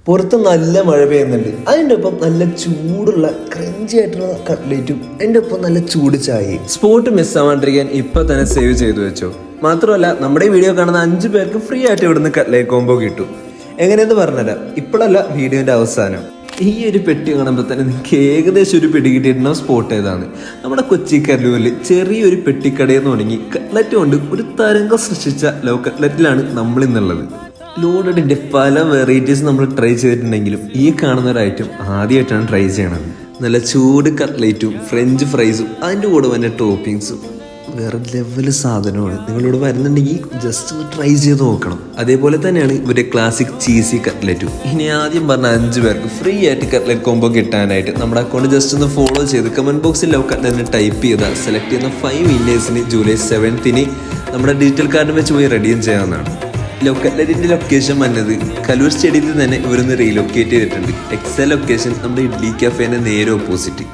പുറത്ത് നല്ല മഴ പെയ്യുന്നുണ്ട്. അതിൻ്റെ ഒപ്പം നല്ല ചൂടുള്ള ക്രഞ്ചി ആയിട്ടുള്ള കട്ട്ലേറ്റും അതിൻ്റെ ഒപ്പം നല്ല ചൂട് ചായയും. സ്പോട്ട് മിസ്സാവാണ്ടിരിക്കാൻ ഇപ്പൊ തന്നെ സേവ് ചെയ്തു വെച്ചോ. മാത്രമല്ല നമ്മുടെ ഈ വീഡിയോ കാണുന്ന 5 പേർക്ക് ഫ്രീ ആയിട്ട് ഇവിടുന്ന് കട്ട്ലേറ്റ് കോംബോ കിട്ടും. എങ്ങനെയെന്ന് പറഞ്ഞുതരാം. ഇപ്പോഴല്ല വീഡിയോന്റെ അവസാനം. ഈ ഒരു പെട്ടി കാണുമ്പോൾ തന്നെ നിങ്ങൾക്ക് ഏകദേശം ഒരു പിടി കിട്ടിയിട്ടുണ്ടോ സ്പോട്ട് ഏതാണ്. നമ്മുടെ കൊച്ചി കല്ലൂരിൽ ചെറിയൊരു പെട്ടിക്കടയിൽ നിന്ന് തുടങ്ങി കട്ട്ലറ്റ് കൊണ്ട് ഒരു തരംഗം സൃഷ്ടിച്ച ലവ് കട്ട്ലറ്റിലാണ് നമ്മൾ ഇന്നുള്ളത്. ലോഡഡിൻ്റെ പല വെറൈറ്റീസ് നമ്മൾ ട്രൈ ചെയ്തിട്ടുണ്ടെങ്കിലും ഈ കാണുന്ന ഒരു ഐറ്റം ആദ്യമായിട്ടാണ് ട്രൈ ചെയ്യണത്. നല്ല ചൂട് കട്ട്ലേറ്റും ഫ്രഞ്ച് ഫ്രൈസും അതിൻ്റെ കൂടെ തന്നെ ടോപ്പിങ്സും വേറെ ലെവല് സാധനമാണ്. നിങ്ങളിവിടെ വരുന്നുണ്ടെങ്കിൽ ജസ്റ്റ് ഒന്ന് ട്രൈ ചെയ്ത് നോക്കണം. അതേപോലെ തന്നെയാണ് ഇവരുടെ ക്ലാസിക് ചീസി കട്ട്ലറ്റും. ഇനി ആദ്യം പറഞ്ഞ 5 പേർക്ക് ഫ്രീ ആയിട്ട് കട്ട്ലറ്റ് കോംബോ കിട്ടാനായിട്ട് നമ്മുടെ അക്കൗണ്ട് ജസ്റ്റ് ഒന്ന് ഫോളോ ചെയ്ത് കമന്റ് ബോക്സിൽ ലവ് കട്ട്ലറ്റിന് ടൈപ്പ് ചെയ്താൽ സെലക്ട് ചെയ്യുന്ന 5 വിന്നേഴ്സിന് ജൂലൈ 7 നമ്മുടെ ഡിജിറ്റൽ കാർഡ് വെച്ച് പോയി റെഡീം ചെയ്യാവുന്നതാണ്. ലവ് കട്ട്ലറ്റിൻ്റെ ലൊക്കേഷൻ വന്നത് കലൂർ സ്റ്റേഡിയത്തിൽ തന്നെ ഇവരൊന്ന് റീലൊക്കേറ്റ് ചെയ്തിട്ടുണ്ട്. എക്സൽ ലൊക്കേഷൻ നമ്മുടെ ഇഡ്ലി കഫേൻ്റെ നേരെ ഓപ്പോസിറ്റ്.